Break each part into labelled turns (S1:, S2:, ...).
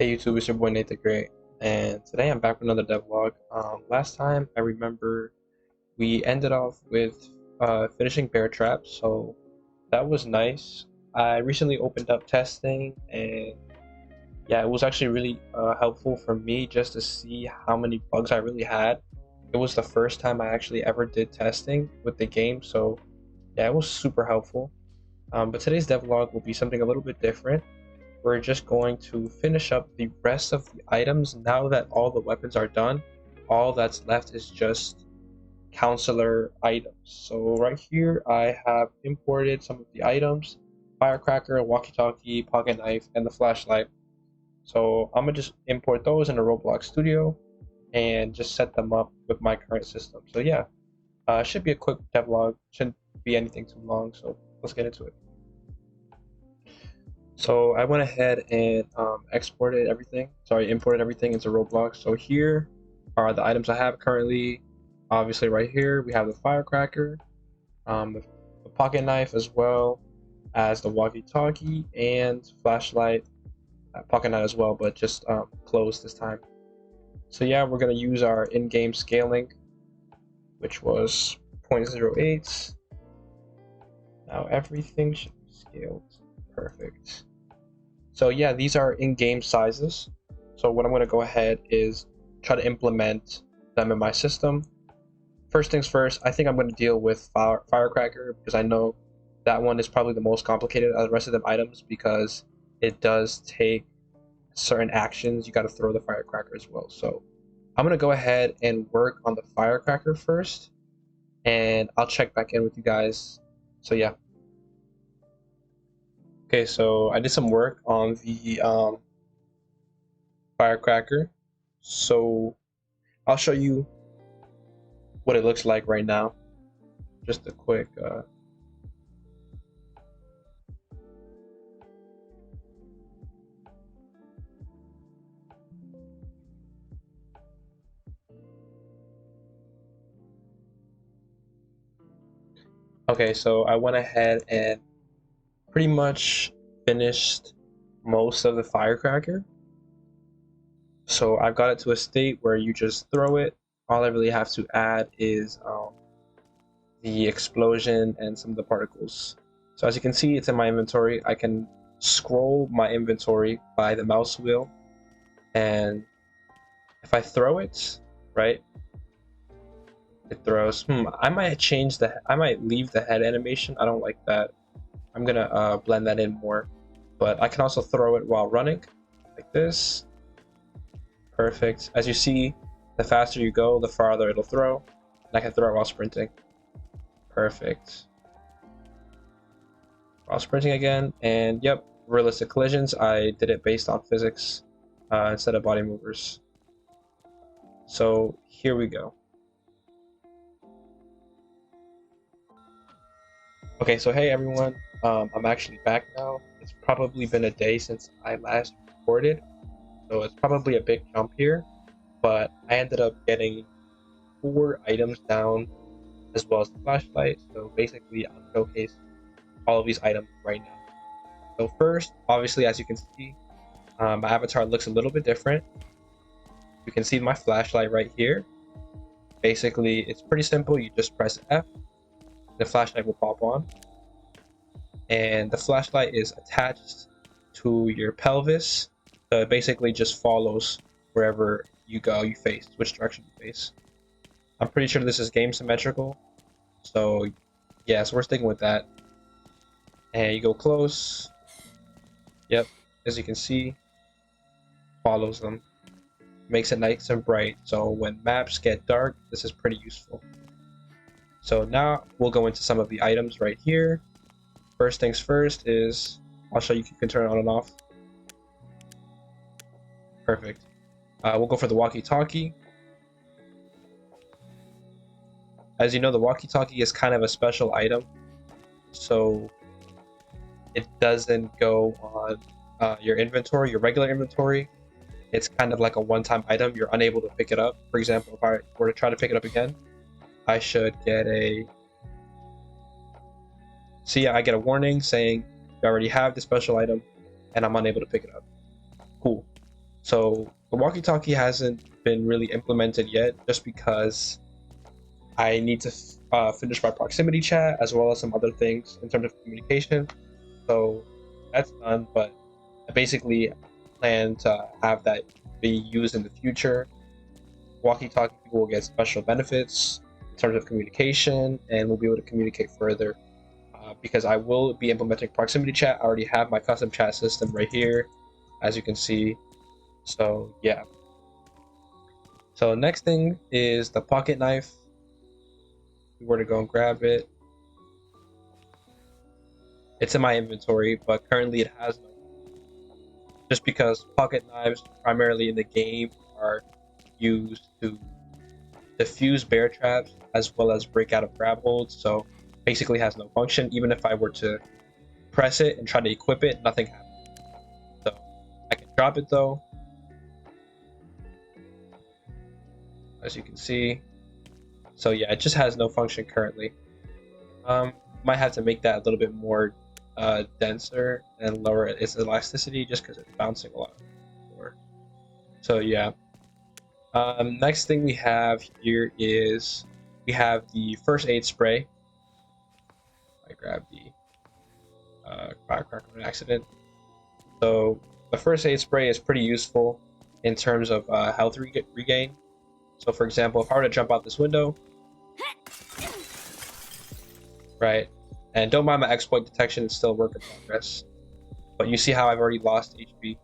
S1: Hey YouTube, it's your boy Nate the Great, and today I'm back with another devlog. Last time I remember we ended off with finishing bear traps, so that was nice. I recently opened up testing, and yeah, it was actually really helpful for me just to see how many bugs I really had. It was the first time I actually ever did testing with the game, so yeah, it was super helpful. But today's devlog will be something a little bit different. We're just going to finish up the rest of the items now that all the weapons are done. All that's left is just counselor items. So right here I have imported some of the items: firecracker, walkie-talkie, pocket knife, and the flashlight. So I'm gonna just import those in the Roblox studio and just set them up with my current system. So yeah, should be a quick devlog, shouldn't be anything too long, so let's get into it. So I went ahead and imported everything into Roblox. So here are the items I have currently. Obviously, right here we have the firecracker, the pocket knife, as well as the walkie-talkie and flashlight, pocket knife as well, but just closed this time. So yeah, we're gonna use our in-game scaling, which was 0.08. Now everything should be scaled. Perfect. So yeah, these are in-game sizes. So what I'm going to go ahead is try to implement them in my system. First things first, I think I'm going to deal with firecracker because I know that one is probably the most complicated of the rest of them items because it does take certain actions. You got to throw the firecracker as well. So I'm going to go ahead and work on the firecracker first, and I'll check back in with you guys. So yeah. Okay, so I did some work on the firecracker. So I'll show you what it looks like right now. Just a quick okay, so I went ahead and pretty much finished most of the firecracker. So I've got it to a state where you just throw it. All I really have to add is the explosion and some of the particles. So as you can see, it's in my inventory. I can scroll my inventory by the mouse wheel, and if I throw it, right, it throws. I might leave the head animation. I don't like that. I'm gonna blend that in more. But I can also throw it while running, like this. Perfect. As you see, the faster you go, the farther it'll throw. And I can throw it while sprinting. Perfect. While sprinting again, and yep, realistic collisions. I did it based on physics instead of body movers. So here we go. Okay, so hey everyone, I'm actually back now. It's probably been a day since I last recorded, so it's probably a big jump here, but I ended up getting 4 items down as well as the flashlight, so basically I'll showcase all of these items right now. So first, obviously, as you can see, my avatar looks a little bit different. You can see my flashlight right here. Basically, it's pretty simple. You just press F, the flashlight will pop on, and the flashlight is attached to your pelvis, so it basically just follows wherever you go, you face, which direction you face. I'm pretty sure this is game symmetrical, so yeah, so we're sticking with that. And you go close, yep, as you can see, follows them, makes it nice and bright, so when maps get dark, this is pretty useful. So now we'll go into some of the items right here. First things first is, I'll show you can turn it on and off. Perfect. We'll go for the walkie-talkie. As you know, the walkie-talkie is kind of a special item, so it doesn't go on your inventory, your regular inventory. It's kind of like a one-time item. You're unable to pick it up. For example, if I were to try to pick it up again, I should get a... See, I get a warning saying you already have the special item, and I'm unable to pick it up. Cool. So the walkie-talkie hasn't been really implemented yet, just because I need to finish my proximity chat as well as some other things in terms of communication. So that's done, but I basically plan to have that be used in the future. Walkie-talkie people will get special benefits in terms of communication, and we'll be able to communicate further. Because I will be implementing proximity chat. I already have my custom chat system right here, as you can see. So yeah. So next thing is the pocket knife. If we were to go and grab it, it's in my inventory, but currently it has no. Just because pocket knives, primarily in the game, are used to defuse bear traps as well as break out of grab holds. So basically has no function. Even if I were to press it and try to equip it, nothing happens. So I can drop it though, as you can see. So yeah, it just has no function currently. Might have to make that a little bit more denser and lower its elasticity, just because it's bouncing a lot more. So yeah. Next thing we have here is we have the first aid spray. I grabbed the firecracker on accident. So the first aid spray is pretty useful in terms of health regain. So for example, if I were to jump out this window, right, and don't mind my exploit detection, it's still a work in progress, but you see how I've already lost HP.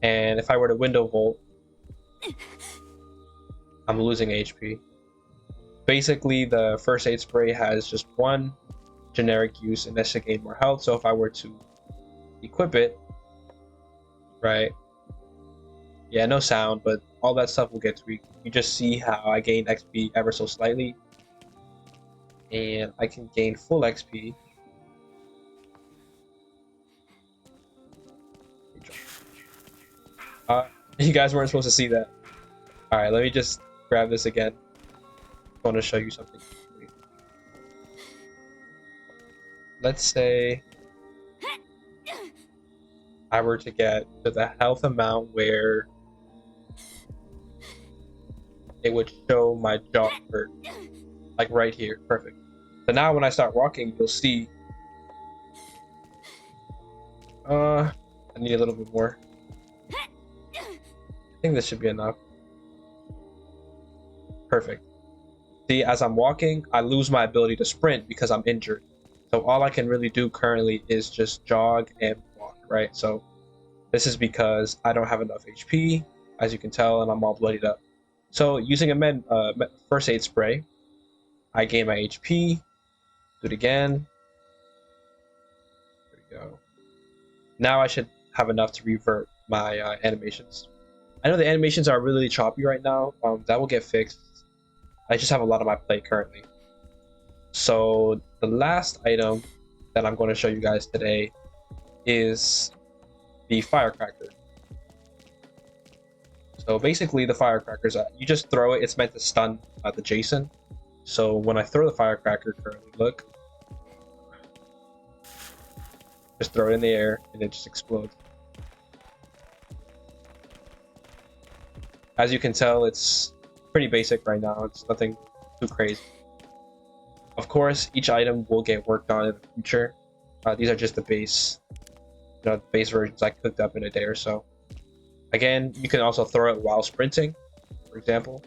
S1: And if I were to window vault, I'm losing HP. Basically, the first aid spray has just one generic use, and that's to gain more health. So if I were to equip it, right, yeah, no sound, but all that stuff will get tweaked. You just see how I gained XP ever so slightly, and I can gain full XP. You guys weren't supposed to see that. All right, let me just grab this again. I want to show you something. Let's say I were to get to the health amount where it would show my jaw hurt, like right here. Perfect. So now when I start walking, you'll see I need a little bit more. I think this should be enough. Perfect. See, as I'm walking, I lose my ability to sprint because I'm injured. So all I can really do currently is just jog and walk, right? So this is because I don't have enough HP, as you can tell, and I'm all bloodied up. So using a first aid spray, I gain my HP. Do it again. There we go. Now I should have enough to revert my animations. I know the animations are really choppy right now. That will get fixed. I just have a lot on my plate currently. So the last item that I'm going to show you guys today is the firecracker. So basically the firecrackers, you just throw it. It's meant to stun the Jason. So when I throw the firecracker currently, look. Just throw it in the air and it just explodes. As you can tell, it's pretty basic right now. It's nothing too crazy. Of course, each item will get worked on in the future. These are just the base, base versions I cooked up in a day or so. Again, you can also throw it while sprinting, for example.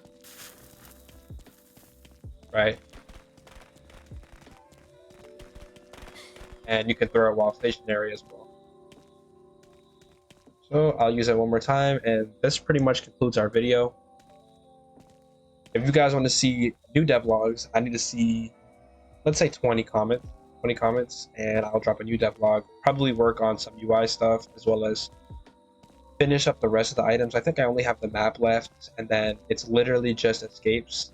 S1: Right? And you can throw it while stationary as well. So I'll use it one more time, and this pretty much concludes our video. If you guys want to see new devlogs, I need to see, let's say 20 comments, and I'll drop a new devlog. Probably work on some UI stuff, as well as finish up the rest of the items. I think I only have the map left, and then it's literally just escapes.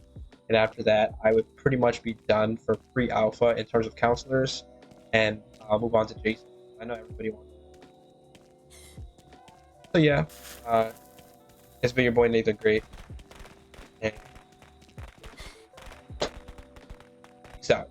S1: And after that, I would pretty much be done for pre-alpha in terms of counselors, and I'll move on to Jason. I know everybody wants. So yeah, it's been your boy Nathan Great, and peace out.